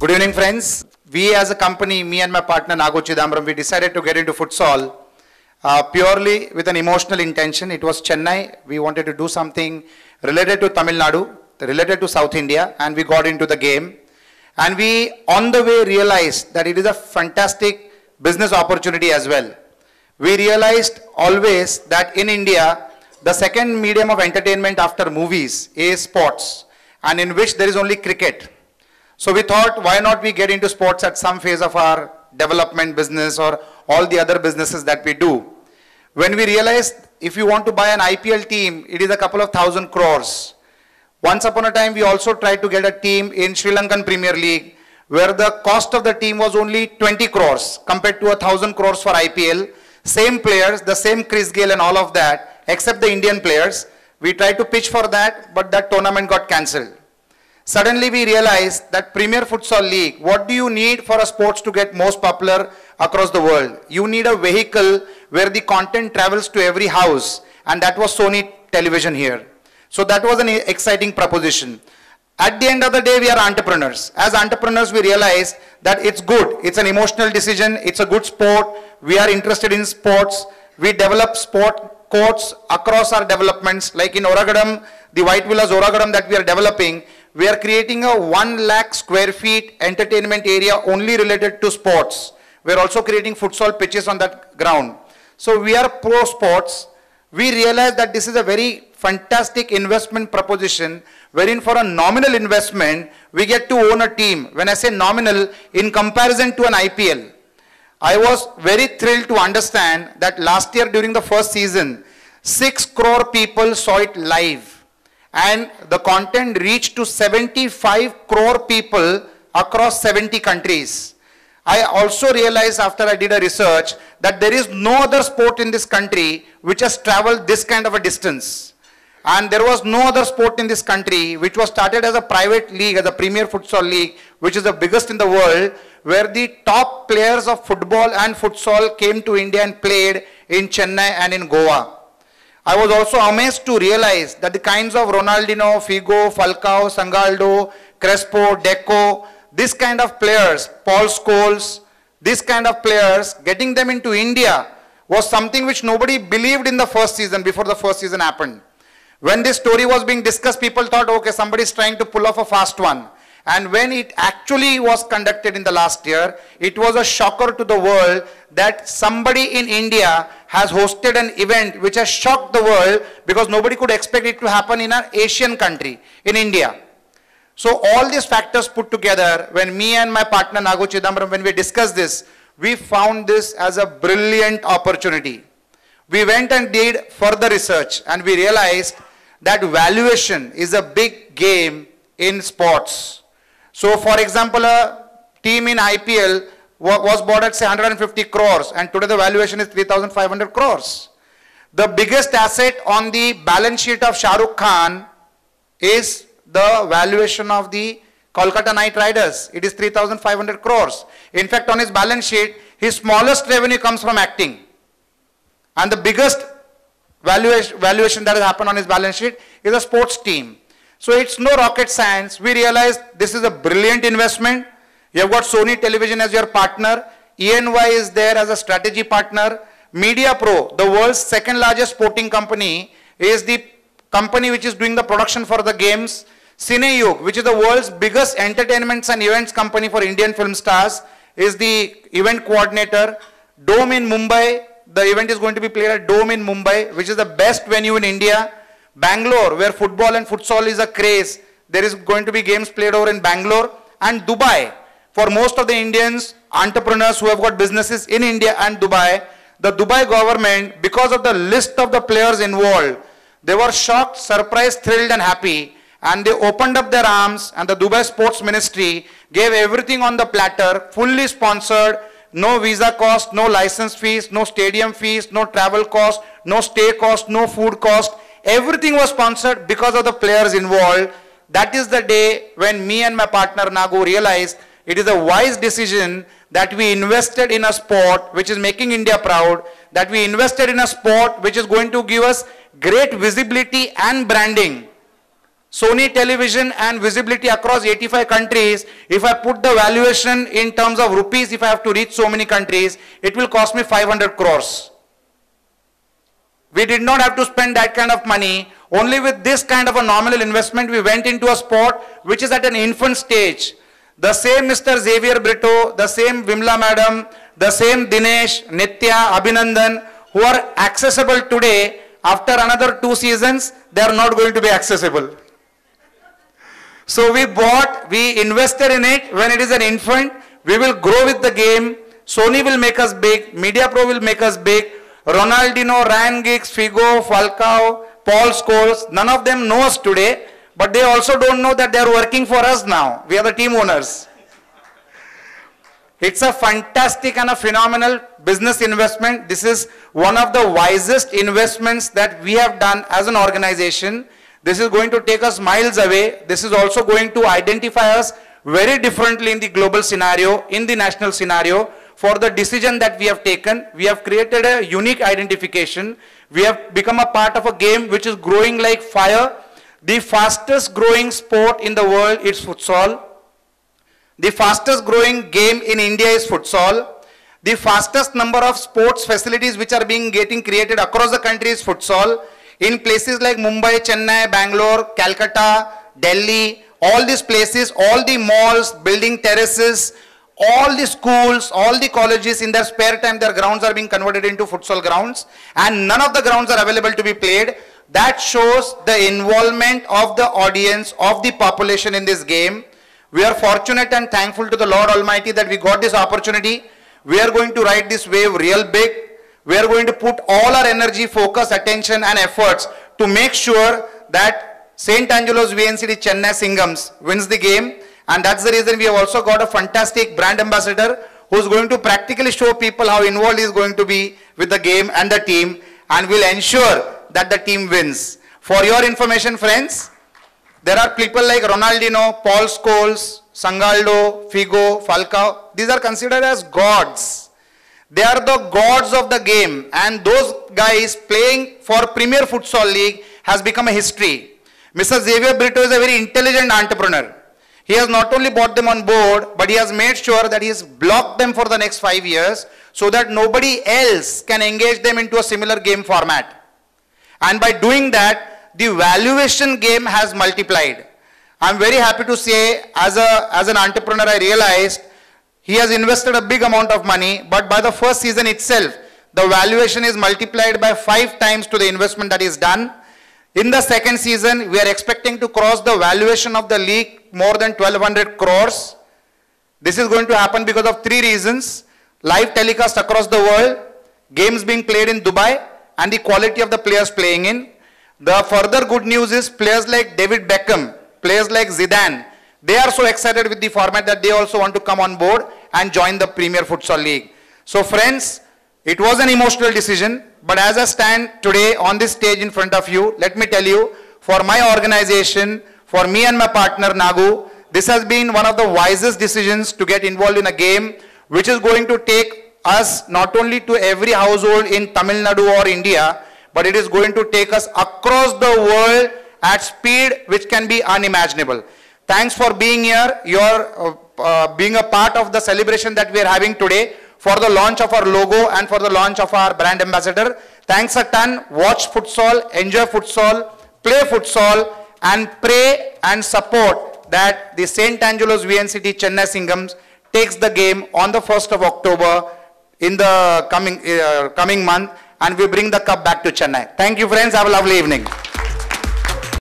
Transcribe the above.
Good evening, friends. We as a company, me and my partner Nago Chidambaram, we decided to get into futsal purely with an emotional intention. It was Chennai. We wanted to do something related to Tamil Nadu, related to South India, and we got into the game. And we, on the way, realized that it is a fantastic business opportunity as well. We realized always that in India, the second medium of entertainment after movies is sports, and in which there is only cricket. So we thought, why not we get into sports at some phase of our development business or all the other businesses that we do. When we realized if you want to buy an IPL team, it is a couple of thousand crores. Once upon a time, we also tried to get a team in Sri Lankan Premier League, where the cost of the team was only 20 crores compared to 1,000 crores for IPL. Same players, the same Chris Gayle and all of that, except the Indian players. We tried to pitch for that, but that tournament got cancelled. Suddenly we realized that Premier Futsal League, what do you need for a sports to get most popular across the world? You need a vehicle where the content travels to every house, and that was Sony Television here. So that was an exciting proposition. At the end of the day, we are entrepreneurs. As entrepreneurs, we realized that it's good. It's an emotional decision. It's a good sport. We are interested in sports. We develop sport courts across our developments. Like in Oragadam, the White Villas Oragadam that we are developing, we are creating a 1 lakh square feet entertainment area only related to sports. We are also creating futsal pitches on that ground. So we are pro sports. We realize that this is a very fantastic investment proposition, wherein for a nominal investment, we get to own a team. When I say nominal, in comparison to an IPL, I was very thrilled to understand that last year during the first season, 6 crore people saw it live. And the content reached to 75 crore people across 70 countries. I also realized after I did a research that there is no other sport in this country which has traveled this kind of a distance. And there was no other sport in this country which was started as a private league, as a Premier Futsal League, which is the biggest in the world, where the top players of football and futsal came to India and played in Chennai and in Goa. I was also amazed to realize that the kinds of Ronaldinho, Figo, Falcao, Sangaldo, Crespo, Deco, this kind of players, Paul Scholes, this kind of players, getting them into India was something which nobody believed in the first season, before the first season happened. When this story was being discussed, people thought, okay, somebody is trying to pull off a fast one. And when it actually was conducted in the last year, it was a shocker to the world that somebody in India has hosted an event which has shocked the world, because nobody could expect it to happen in an Asian country, in India. So all these factors put together, when me and my partner Nago Chidambaram, when we discussed this, we found this as a brilliant opportunity. We went and did further research, and we realized that valuation is a big game in sports. So for example, a team in IPL was bought at say 150 crores, and today the valuation is 3,500 crores. The biggest asset on the balance sheet of Shah Rukh Khan is the valuation of the Kolkata Knight Riders. It is 3,500 crores. In fact, on his balance sheet, his smallest revenue comes from acting. And the biggest valuation that has happened on his balance sheet is a sports team. So it's no rocket science. We realized this is a brilliant investment. You have got Sony Television as your partner. ENY is there as a strategy partner. Media Pro, the world's second largest sporting company, is the company which is doing the production for the games. Cineyug, which is the world's biggest entertainments and events company for Indian film stars, is the event coordinator. Dome in Mumbai, the event is going to be played at Dome in Mumbai, which is the best venue in India. Bangalore, where football and futsal is a craze, there is going to be games played over in Bangalore. And Dubai, for most of the Indians, entrepreneurs who have got businesses in India and Dubai, the Dubai government, because of the list of the players involved, they were shocked, surprised, thrilled and happy, and they opened up their arms, and the Dubai Sports Ministry gave everything on the platter, fully sponsored, no visa cost, no license fees, no stadium fees, no travel cost, no stay cost, no food cost. Everything was sponsored because of the players involved. That is the day when me and my partner Nago realized it is a wise decision that we invested in a sport which is making India proud, that we invested in a sport which is going to give us great visibility and branding Sony television and visibility across 85 countries, if I put the valuation in terms of rupees, if I have to reach so many countries, it will cost me 500 crores. We did not have to spend that kind of money. Only with this kind of a nominal investment, we went into a sport which is at an infant stage. The same Mr. Xavier Brito, the same Vimla Madam, the same Dinesh, Nitya, Abhinandan, who are accessible today, after another 2 seasons, they are not going to be accessible. So we invested in it when it is an infant. We will grow with the game. Sony will make us big. Media Pro will make us big. Ronaldinho, Ryan Giggs, Figo, Falcao, Paul Scholes, none of them know us today, but they also don't know that they are working for us now. We are the team owners. It's a fantastic and a phenomenal business investment. This is one of the wisest investments that we have done as an organization. This is going to take us miles away. This is also going to identify us very differently in the global scenario, in the national scenario. For the decision that we have taken, we have created a unique identification. We have become a part of a game which is growing like fire. The fastest growing sport in the world is futsal. The fastest growing game in India is futsal. The fastest number of sports facilities which are getting created across the country is futsal. In places like Mumbai, Chennai, Bangalore, Calcutta, Delhi, all these places, all the malls, building terraces, all the schools, all the colleges, in their spare time, their grounds are being converted into futsal grounds, and none of the grounds are available to be played. That shows the involvement of the audience, of the population in this game. We are fortunate and thankful to the Lord Almighty that we got this opportunity. We are going to ride this wave real big. We are going to put all our energy, focus, attention and efforts to make sure that St. Angelo's VNCT Chennai Singhams wins the game. And that's the reason we have also got a fantastic brand ambassador who is going to practically show people how involved he is going to be with the game and the team, and will ensure that the team wins. For your information, friends, there are people like Ronaldinho, Paul Scholes, Sangaldo, Figo, Falcao. These are considered as gods. They are the gods of the game, and those guys playing for Premier Futsal League has become a history. Mr. Xavier Brito is a very intelligent entrepreneur. He has not only brought them on board, but he has made sure that he has blocked them for the next 5 years so that nobody else can engage them into a similar game format. And by doing that, the valuation game has multiplied. I'm very happy to say, as an entrepreneur, I realized he has invested a big amount of money, but by the first season itself, the valuation is multiplied by 5 times to the investment that is done. In the second season, we are expecting to cross the valuation of the league more than 1200 crores. This is going to happen because of 3 reasons. Live telecast across the world, games being played in Dubai, and the quality of the players playing in. The further good news is players like David Beckham, players like Zidane, they are so excited with the format that they also want to come on board and join the Premier Futsal League. So friends, it was an emotional decision, but as I stand today on this stage in front of you, let me tell you, for my organization, for me and my partner Nagu, this has been one of the wisest decisions to get involved in a game which is going to take us not only to every household in Tamil Nadu or India, but it is going to take us across the world at speed which can be unimaginable. Thanks for being here. You're being a part of the celebration that we are having today for the launch of our logo and for the launch of our brand ambassador. Thanks a ton. Watch futsal, enjoy futsal, play futsal, and pray and support that the St. Angelo's VNCT Chennai Singhams takes the game on the 1st of October in the coming month, and we bring the cup back to Chennai. Thank you, friends. Have a lovely evening.